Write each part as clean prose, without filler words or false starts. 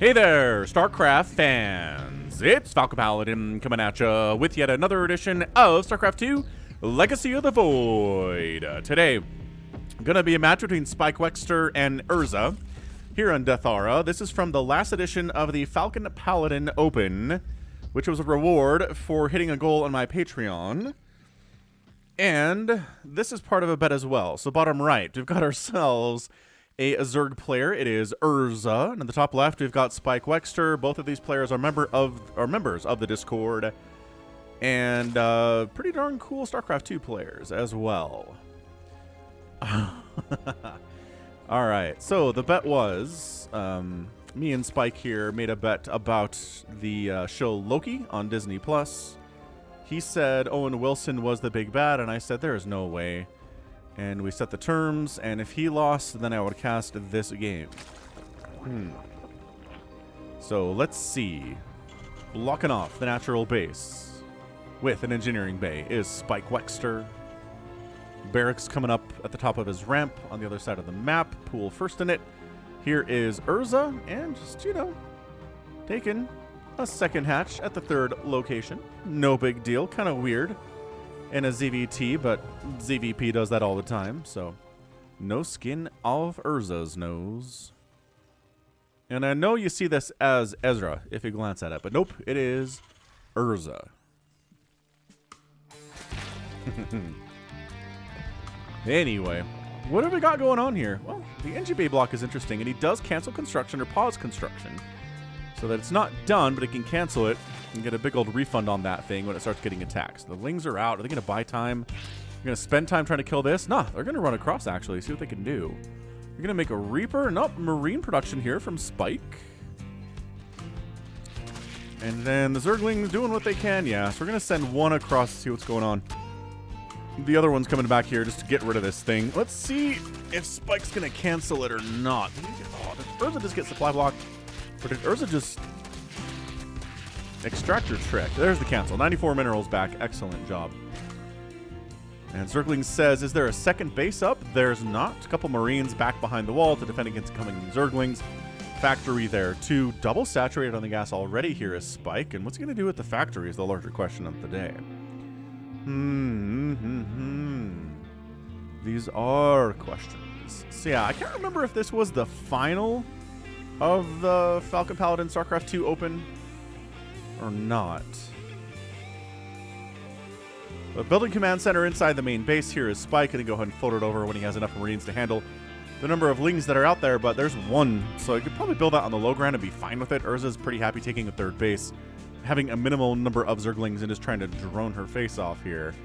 Hey there, StarCraft fans! It's Falcon Paladin coming at ya with yet another edition of StarCraft 2 Legacy of the Void. Today, gonna be a match between Spikewexter and Erza here on Deathaura. This is from the last edition of the Falcon Paladin Open, which was a reward for hitting a goal on my Patreon. And this is part of a bet as well. So bottom right, we've got ourselves a Zerg player. It is Erza. And at the top left, we've got Spikewexter. Both of these players are members of the Discord. And pretty darn cool StarCraft 2 players as well. All right. So the bet was, me and Spike here made a bet about the show Loki on Disney+. He said Owen Wilson was the big bad, and I said there is no way. And we set the terms, and if he lost, then I would cast this game. So let's see. Blocking off the natural base with an engineering bay is Spikewexter. Barracks coming up at the top of his ramp on the other side of the map. Pool first in it. Here is Erza, and just, you know, taking a second hatch at the third location. No big deal. Kind of weird in a ZVT, but ZVP does that all the time, so no skin off Erza's nose. And I know you see this as Ezra if you glance at it, but nope, it is Erza. Anyway, what have we got going on here? Well, the NG Bay block is interesting, and he does cancel construction or pause construction, so that it's not done, but it can cancel it and get a big old refund on that thing when it starts getting attacked. So the Lings are out. Are they going to buy time? They're going to spend time trying to kill this? Nah, they're going to run across, actually, see what they can do. They're going to make a Reaper. Nope, Marine production here from Spike. And then the Zerglings doing what they can. Yeah, so we're going to send one across to see what's going on. The other one's coming back here just to get rid of this thing. Let's see if Spike's going to cancel it or not. Oh, did Erza just get supply blocked? Or did Erza just extractor trick? There's the cancel. 94 minerals back. Excellent job. And Zergling says, is there a second base up? There's not. A couple Marines back behind the wall to defend against coming Zerglings. Factory there too. Double saturated on the gas already here is Spike. And what's he going to do with the factory is the larger question of the day. These are questions. So yeah, I can't remember if this was the final of the Falcon Paladin StarCraft 2 Open or not. But building command center inside the main base here is Spike, and go ahead and float it over when he has enough Marines to handle the number of Lings that are out there, but there's one, so you could probably build that on the low ground and be fine with it. Erza's pretty happy taking a third base, having a minimal number of Zerglings and just trying to drone her face off here.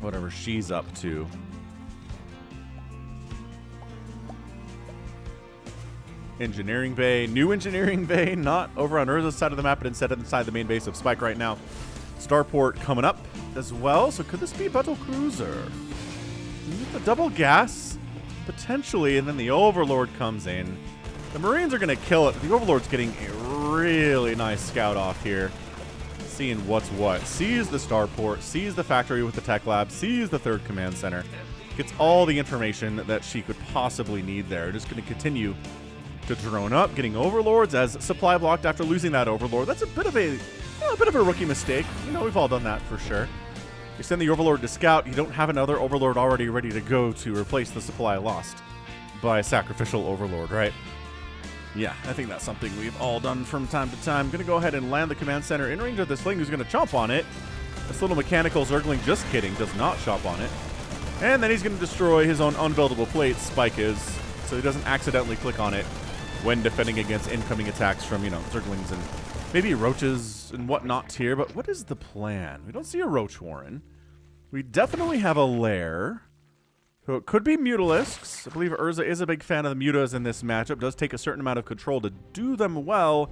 Whatever she's up to. Engineering bay, new engineering bay, not over on Erza's side of the map, but instead inside the main base of Spike right now. Starport coming up as well, so could this be a battle cruiser? The double gas, potentially, and then the Overlord comes in. The Marines are going to kill it. The Overlord's getting a really nice scout off here, seeing what's what. Sees the starport, sees the factory with the tech lab, sees the third command center, gets all the information that she could possibly need there. Just going to continue to drone up, getting Overlords as supply blocked after losing that Overlord. That's a bit of a rookie mistake. You know, we've all done that for sure. You send the Overlord to scout, you don't have another Overlord already ready to go to replace the supply lost by a sacrificial Overlord, right? Yeah, I think that's something we've all done from time to time. Going to go ahead and land the command center in range of this Ling who's going to chomp on it. This little mechanical Zergling, just kidding, does not chomp on it. And then he's going to destroy his own unbuildable plate, Spike is, so he doesn't accidentally click on it when defending against incoming attacks from, you know, Zerglings and maybe Roaches and whatnot here. But what is the plan? We don't see a Roach Warren. We definitely have a lair. So it could be Mutalisks. I believe Erza is a big fan of the Mutas in this matchup. Does take a certain amount of control to do them well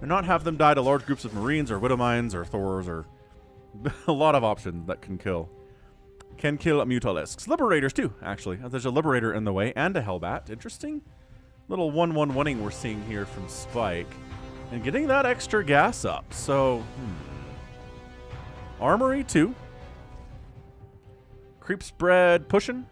and not have them die to large groups of Marines or Widowmines or Thors or a lot of options that can kill. Can kill Mutalisks. Liberators too, actually. There's a Liberator in the way and a Hellbat. Interesting. Little 1-1-1-ing we're seeing here from Spike. And getting that extra gas up. So, Armory too. Creep spread pushing.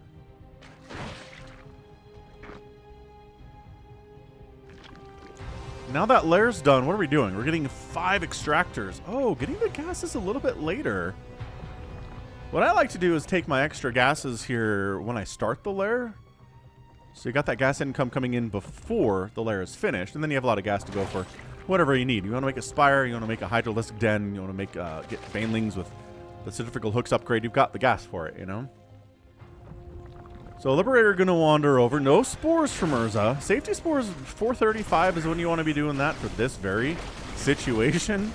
Now that lair's done, what are we doing? We're getting 5 extractors. Oh, getting the gases a little bit later. What I like to do is take my extra gases here when I start the lair. So you got that gas income coming in before the lair is finished, and then you have a lot of gas to go for whatever you need. You want to make a spire, you want to make a hydralistic den, you want to make get banelings with the centrifugal hooks upgrade. You've got the gas for it, you know. So Liberator going to wander over. No spores from Erza. Safety spores 435 is when you want to be doing that for this very situation.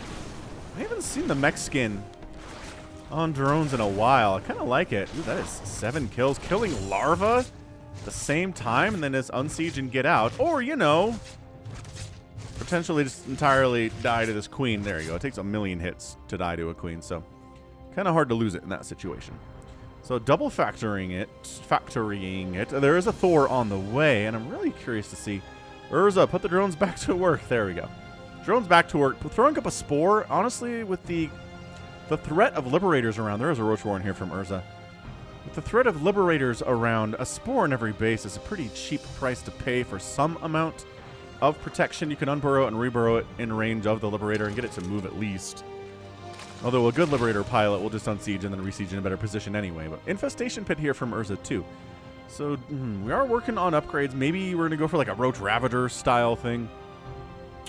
I haven't seen the mech skin on drones in a while. I kind of like it. Ooh, that is 7 kills. Killing larva at the same time and then just unsiege and get out. Or, you know, potentially just entirely die to this queen. There you go. It takes 1,000,000 hits to die to a queen, so kind of hard to lose it in that situation. So double factoring it. There is a Thor on the way, and I'm really curious to see. Erza, put the drones back to work. There we go. Drones back to work. Throwing up a spore, honestly, with the threat of Liberators around. There is a Roach Warren here from Erza. With the threat of Liberators around, a spore in every base is a pretty cheap price to pay for some amount of protection. You can unburrow it and reburrow it in range of the Liberator and get it to move at least. Although a good Liberator pilot will just unsiege and then resiege in a better position anyway. But Infestation Pit here from Erza too. So we are working on upgrades. Maybe we're going to go for like a Roach Ravager style thing.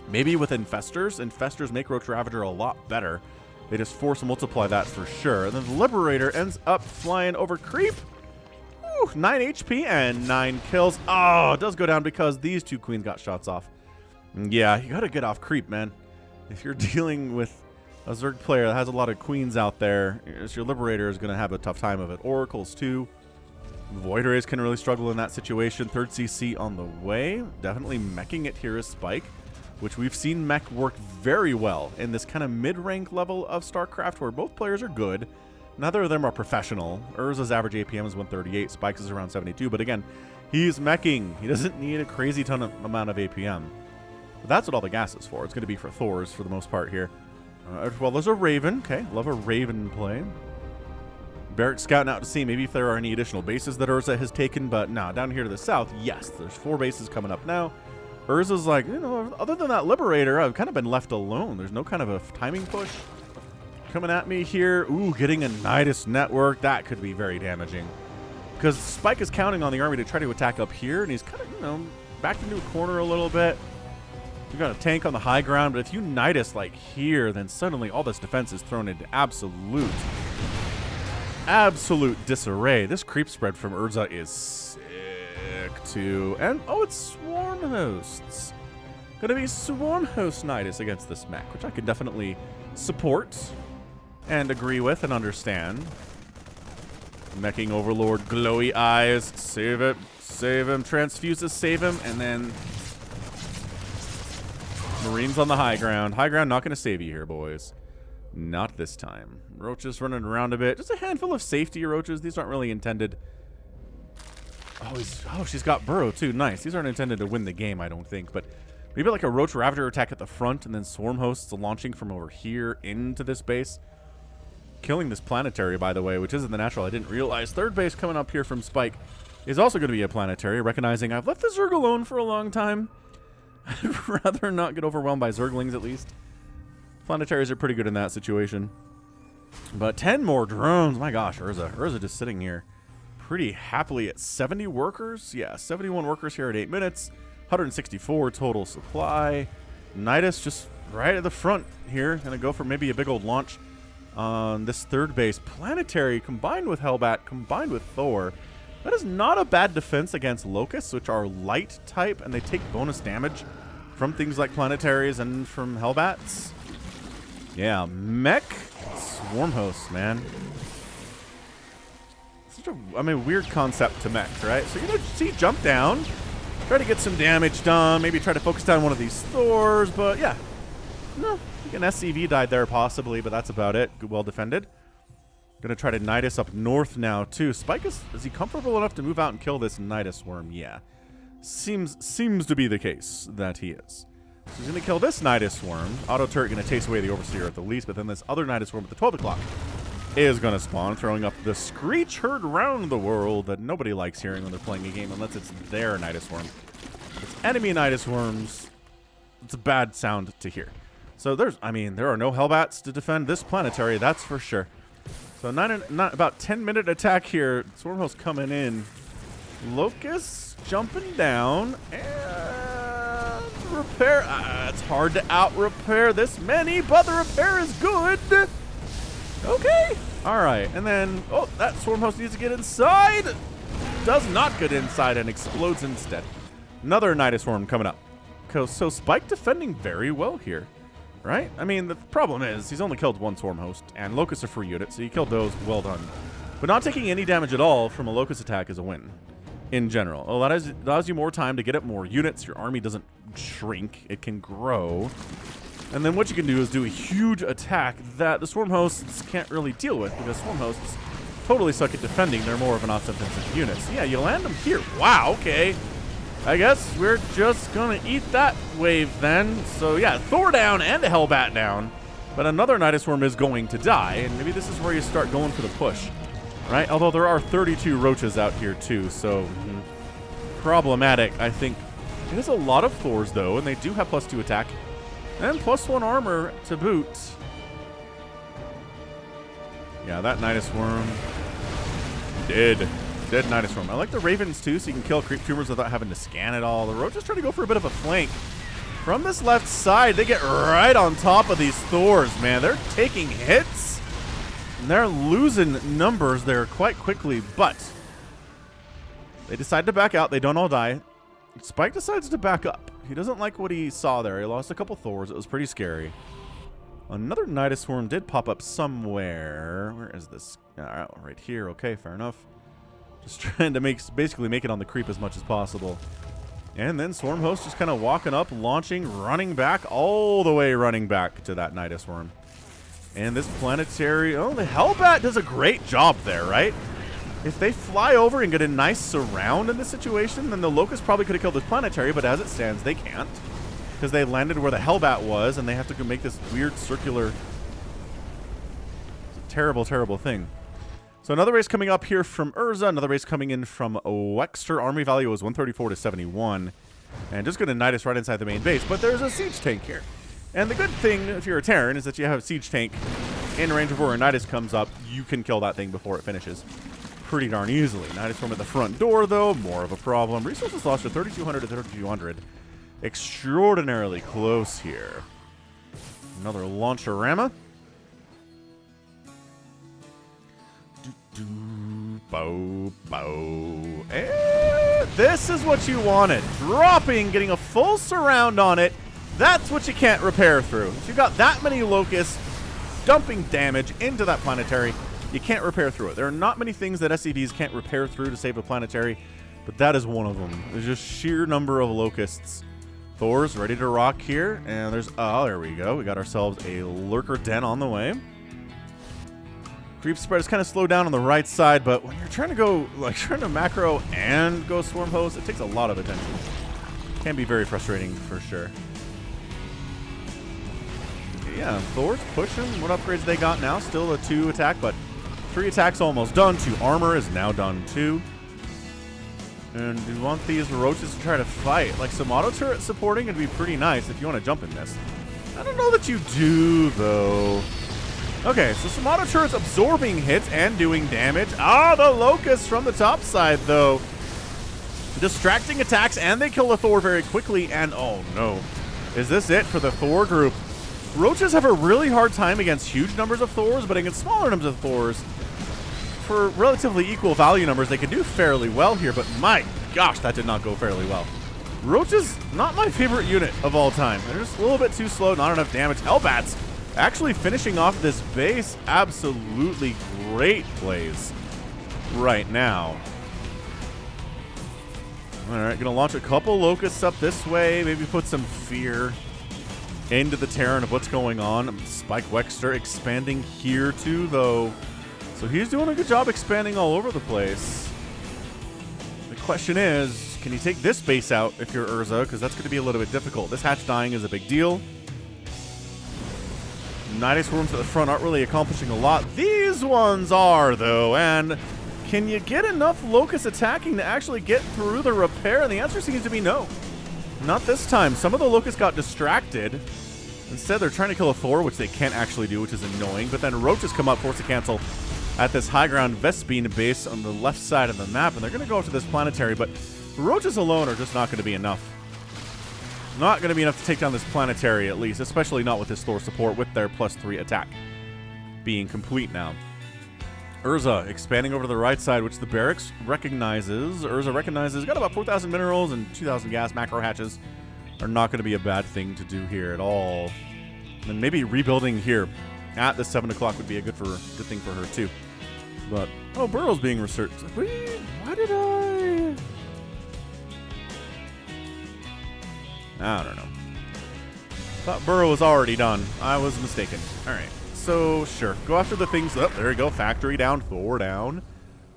Maybe with Infestors. Infestors make Roach Ravager a lot better. They just force multiply that for sure. And then the Liberator ends up flying over creep. Whew, 9 HP and 9 kills. Oh, it does go down because these 2 queens got shots off. Yeah, you got to get off creep, man. If you're dealing with a Zerg player that has a lot of queens out there, your Liberator is going to have a tough time of it. Oracles too. Void Rays can really struggle in that situation. 3rd CC on the way. Definitely meching it here is Spike, which we've seen mech work very well in this kind of mid-rank level of StarCraft where both players are good. Neither of them are professional. Urza's average APM is 138. Spike's is around 72. But again, he's meching. He doesn't need a crazy amount of APM. But that's what all the gas is for. It's going to be for Thors for the most part here. Well, there's a Raven. Okay, love a Raven play. Barrett scouting out to see maybe if there are any additional bases that Erza has taken, but no, down here to the south, yes, there's 4 bases coming up now. Erza's like, you know, other than that Liberator, I've kind of been left alone. There's no kind of a timing push coming at me here. Ooh, getting a Nidus network. That could be very damaging. Because Spike is counting on the army to try to attack up here, and he's kind of, you know, backed into a corner a little bit. You got a tank on the high ground, but if you Nidus like here, then suddenly all this defense is thrown into absolute disarray. This creep spread from Erza is sick too. And oh, it's Swarm Hosts. Gonna be Swarm Host Nidus against this mech, which I can definitely support and agree with and understand. Meching Overlord, glowy eyes, save it, save him, transfuses, save him, and then Marines on the high ground. High ground not going to save you here, boys. Not this time. Roaches running around a bit. Just a handful of safety roaches. These aren't really intended. Oh, she's got burrow too. Nice. These aren't intended to win the game, I don't think. But maybe like a Roach Ravager attack at the front and then Swarm Hosts launching from over here into this base. Killing this planetary, by the way, which isn't the natural. I didn't realize. 3rd base coming up here from Spike is also going to be a planetary. Recognizing I've left the Zerg alone for a long time. I'd rather not get overwhelmed by Zerglings, at least. Planetaries are pretty good in that situation. But 10 more drones. My gosh, Erza just sitting here pretty happily at 70 workers. Yeah, 71 workers here at 8 minutes. 164 total supply. Nidus just right at the front here. Going to go for maybe a big old launch on this 3rd base. Planetary combined with Hellbat, combined with Thor. That is not a bad defense against Locusts, which are light type, and they take bonus damage from things like Planetaries and from Hellbats. Yeah, mech Swarm Hosts, man. Such a, weird concept to mech, right? So you're going to see jump down, try to get some damage done, maybe try to focus down one of these Thors, but yeah. No, I think an SCV died there possibly, but that's about it. Good, well defended. Gonna try to Nidus up north now too. Spike is he comfortable enough to move out and kill this Nidus worm? Yeah. Seems to be the case that he is. So he's gonna kill this Nidus worm. Auto turret gonna chase away the Overseer at the least, but then this other Nidus worm at the 12 o'clock is gonna spawn, throwing up the screech heard round the world that nobody likes hearing when they're playing a game unless it's their Nidus worm. If it's enemy Nidus worms, it's a bad sound to hear. So there are no Hellbats to defend this planetary, that's for sure. So not about 10-minute attack here. Swarmhost coming in. Locust jumping down and repair. It's hard to out-repair this many, but the repair is good. Okay. All right. And then, oh, that Swarmhost needs to get inside. Does not get inside and explodes instead. Another Nidus Swarm coming up. So Spike defending very well here. Right? I mean, the problem is he's only killed one Swarmhost, and Locust are free units, so you killed those, well done. But not taking any damage at all from a Locust attack is a win, in general. It allows you more time to get up more units. Your army doesn't shrink. It can grow. And then what you can do is do a huge attack that the Swarmhosts can't really deal with, because Swarmhosts totally suck at defending. They're more of an offensive unit. So yeah, you land them here. Wow, okay. I guess we're just gonna eat that wave then. So yeah, Thor down and a Hellbat down. But another Nidus Worm is going to die, and maybe this is where you start going for the push. Right? Although there are 32 roaches out here too, so problematic, I think. It is a lot of Thors though, and they do have +2 attack. And +1 armor to boot. Yeah, that Nidus Worm dead Nidus Worm. I like the Ravens too, so you can kill creep tumors without having to scan it all. The roaches trying to go for a bit of a flank. From this left side, they get right on top of these Thors, man. They're taking hits. And they're losing numbers there quite quickly, but they decide to back out. They don't all die. Spike decides to back up. He doesn't like what he saw there. He lost a couple Thors. It was pretty scary. Another Nidus Worm did pop up somewhere. Where is this? Right here. Okay, fair enough. Just trying to basically make it on the creep as much as possible. And then Swarmhost just kind of walking up, launching, running back, all the way running back to that Nidus Worm. And this planetary, oh, the Hellbat does a great job there, right? If they fly over and get a nice surround in this situation, then the Locust probably could have killed this planetary, but as it stands, they can't. Because they landed where the Hellbat was, and they have to go make this weird circular... terrible, terrible thing. So another race coming up here from Erza, another race coming in from Wexter. Army value was 134 to 71. And just going to Nidus right inside the main base, but there's a siege tank here. And the good thing, if you're a Terran, is that you have a siege tank in range of where a Nidus comes up. You can kill that thing before it finishes pretty darn easily. Nidus from at the front door, though, more of a problem. Resources lost to 3,200 to 3,200. Extraordinarily close here. Another Launcherama. Bow, bow. And this is what you wanted. Dropping, getting a full surround on it. That's what you can't repair through. If you've got that many locusts dumping damage into that planetary, you can't repair through it. There are not many things that SCVs can't repair through to save a planetary, but that is one of them. There's just sheer number of locusts. Thor's ready to rock here, and there's, oh, there we go. We got ourselves a lurker den on the way. Creep spread is kind of slowed down on the right side, but when you're trying to go, like trying to macro and go swarm host, it takes a lot of attention. Can be very frustrating for sure. Yeah, Thor's pushing. What upgrades they got now? Still a 2 attack, but 3 attacks almost done. 2 armor is now done too. And you want these roaches to try to fight. Like some auto turret supporting would be pretty nice if you want to jump in this. I don't know that you do though. Okay, so some auto turrets absorbing hits and doing damage. Ah, the locusts from the top side though. Distracting attacks, and they kill the Thor very quickly. And oh no, is this it for the Thor group? Roaches have a really hard time against huge numbers of Thors, but against smaller numbers of Thors, for relatively equal value numbers, they can do fairly well here. But my gosh, that did not go fairly well. Roaches, not my favorite unit of all time. They're just a little bit too slow, not enough damage. Hellbats actually finishing off this base. Absolutely great plays right now. All right, gonna launch a couple locusts up this way. Maybe put some fear into the Terran of what's going on. Spike Wexter expanding here too, though. So he's doing a good job expanding all over the place. The question is, can you take this base out if you're Erza? Because that's going to be a little bit difficult. This hatch dying is a big deal. Nidus Worms at the front aren't really accomplishing a lot. These ones are, though. And can you get enough Locust attacking to actually get through the repair? And the answer seems to be no. Not this time. Some of the Locusts got distracted. Instead, they're trying to kill a Thor, which they can't actually do, which is annoying. But then Roaches come up, force to cancel at this high ground Vespene base on the left side of the map. And they're going to go to this planetary, but Roaches alone are just not going to be enough. Not going to be enough to take down this planetary, at least. Especially not with this Thor support, with their +3 attack being complete now. Erza expanding over to the right side, which the barracks recognizes. Erza recognizes got about 4,000 minerals and 2,000 gas. Macro hatches are not going to be a bad thing to do here at all. And maybe rebuilding here at the 7 o'clock would be a good thing for her too. But oh, Burrow's being researched. Wait, why did I don't know. Thought Burrow was already done. I was mistaken. All right. So, sure. Go after the things. Oh, there you go. Factory down. Thor down.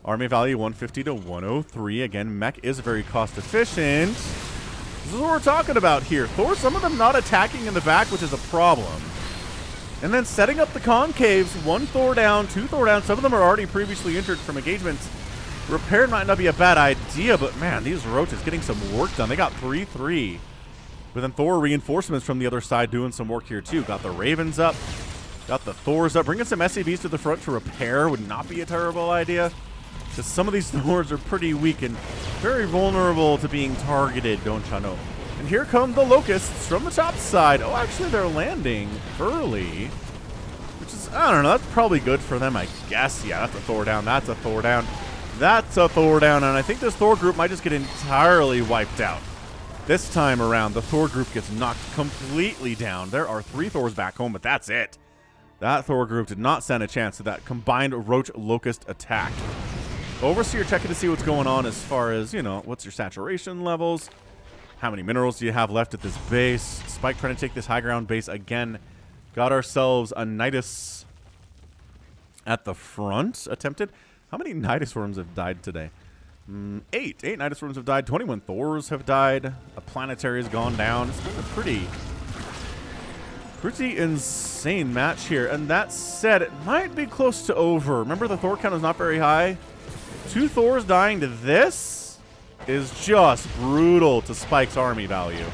Army value 150 to 103. Again, mech is very cost efficient. This is what we're talking about here. Thor, some of them not attacking in the back, which is a problem. And then setting up the concaves. 1 Thor down, 2 Thor down. Some of them are already previously injured from engagements. Repair might not be a bad idea, but man, these Roaches getting some work done. They got 3-3. But then Thor reinforcements from the other side doing some work here too. Got the Ravens up. Got the Thors up. Bringing some SCVs to the front to repair would not be a terrible idea. Because some of these Thors are pretty weak and very vulnerable to being targeted, don't ya know? And here come the Locusts from the top side. Oh, actually, they're landing early. Which is, I don't know, that's probably good for them, I guess. Yeah, that's a Thor down. That's a Thor down. That's a Thor down. And I think this Thor group might just get entirely wiped out. This time around, the Thor group gets knocked completely down. There are 3 Thors back home, but that's it. That Thor group did not stand a chance to that combined Roach-Locust attack. Overseer checking to see what's going on as far as, you know, what's your saturation levels? How many minerals do you have left at this base? Spike trying to take this high ground base again. Got ourselves a Nidus at the front attempted. How many Nidus worms have died today? 8 Nidus worms have died. 21 Thors have died. A planetary has gone down. It's been a pretty insane match here. And that said, it might be close to over. Remember, the Thor count is not very high. 2 Thors dying to this is just brutal to Spike's army value.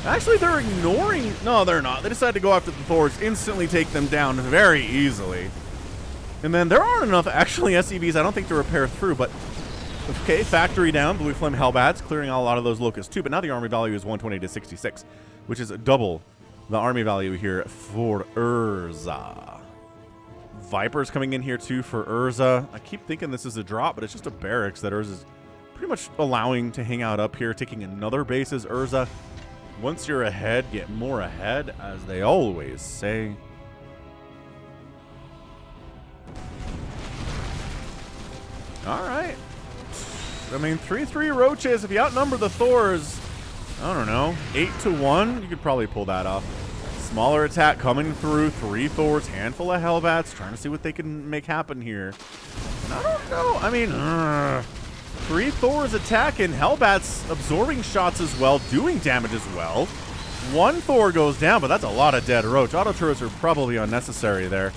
Actually, they're ignoring... No, they're not. They decided to go after the Thors, instantly take them down very easily. And then there aren't enough, actually, SCVs, I don't think, to repair through, but... Okay, factory down. Blue Flame Hellbats, clearing out a lot of those Locusts too, but now the army value is 120 to 66, which is double the army value here for Erza. Vipers coming in here too for Erza. I keep thinking this is a drop, but it's just a barracks that Erza's pretty much allowing to hang out up here, taking another base as Erza. Once you're ahead, get more ahead, as they always say. All right. I mean, 3-3 Roaches. If you outnumber the Thors, I don't know, 8-1, you could probably pull that off. Smaller attack coming through, 3 Thors, handful of Hellbats, trying to see what they can make happen here. And I don't know. I mean, 3 Thors attacking, Hellbats absorbing shots as well, doing damage as well. 1 Thor goes down, but that's a lot of dead Roach. Auto turrets are probably unnecessary there.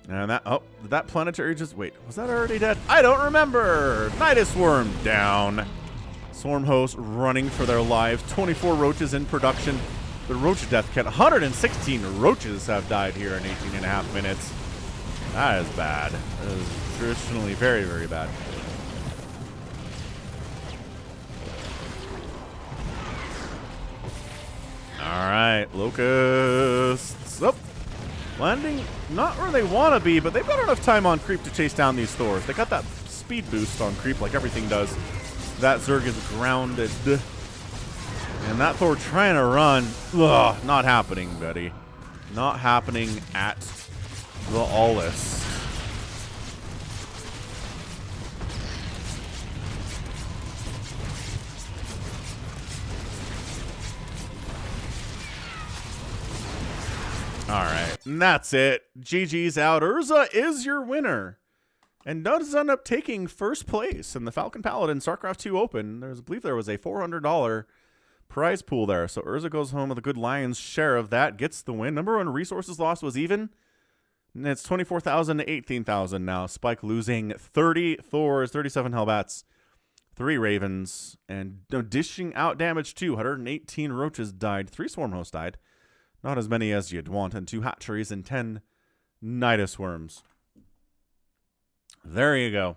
And that, oh, did that planetary just, wait, was that already dead? I don't remember. Nidus Worm down. Swarm hosts running for their lives. 24 Roaches in production. The Roach death count, 116 Roaches have died here in 18.5 minutes. That is bad. That is traditionally very, very bad. All right, Locusts. Oh. Landing not where they want to be, but they've got enough time on creep to chase down these Thors. They got that speed boost on creep like everything does. That Zerg is grounded. And that Thor trying to run. Ugh, not happening, buddy. Not happening at the allest. All right, and that's it. GG's out. Erza is your winner. And does end up taking first place in the Falcon Paladin StarCraft 2 Open. I believe there was a $400 prize pool there. So Erza goes home with a good lion's share of that, gets the win. Number 1 resources lost was even. And it's 24,000 to 18,000 now. Spike losing 30 Thors, 37 Hellbats, 3 ravens, and dishing out damage too. 118 roaches died, 3 swarm hosts died. Not as many as you'd want, and 2 hatcheries and 10 nidus worms. There you go.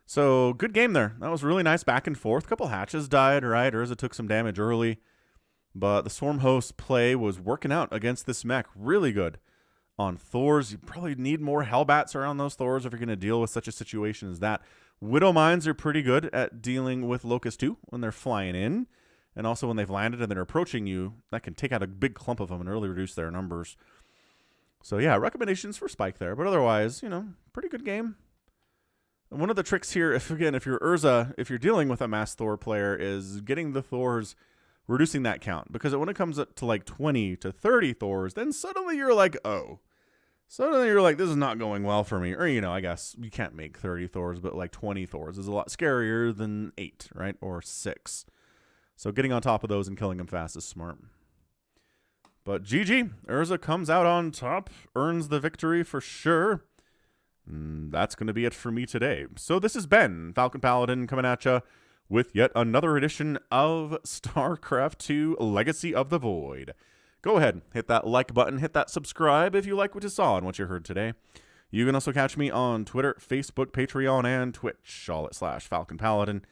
So, good game there. That was really nice back and forth. A couple hatches died, right? Erza took some damage early. But the Swarm Host play was working out against this mech really good. On Thors, you probably need more Hellbats around those Thors if you're going to deal with such a situation as that. Widow Mines are pretty good at dealing with Locust 2 when they're flying in. And also when they've landed and they're approaching you, that can take out a big clump of them and really reduce their numbers. So yeah, recommendations for Spike there. But otherwise, you know, pretty good game. And one of the tricks here, if you're Erza, if you're dealing with a mass Thor player, is getting the Thors, reducing that count. Because when it comes up to like 20 to 30 Thors, then suddenly you're like, oh. Suddenly you're like, this is not going well for me. Or, you know, I guess you can't make 30 Thors, but like 20 Thors is a lot scarier than 8, right? Or 6. So getting on top of those and killing them fast is smart. But GG, Erza comes out on top, earns the victory for sure. That's going to be it for me today. So this has been Falcon Paladin coming at you with yet another edition of StarCraft 2 Legacy of the Void. Go ahead, hit that like button, hit that subscribe if you like what you saw and what you heard today. You can also catch me on Twitter, Facebook, Patreon, and Twitch, all at /Falcon Paladin.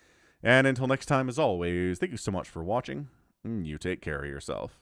And until next time, as always, thank you so much for watching. You take care of yourself.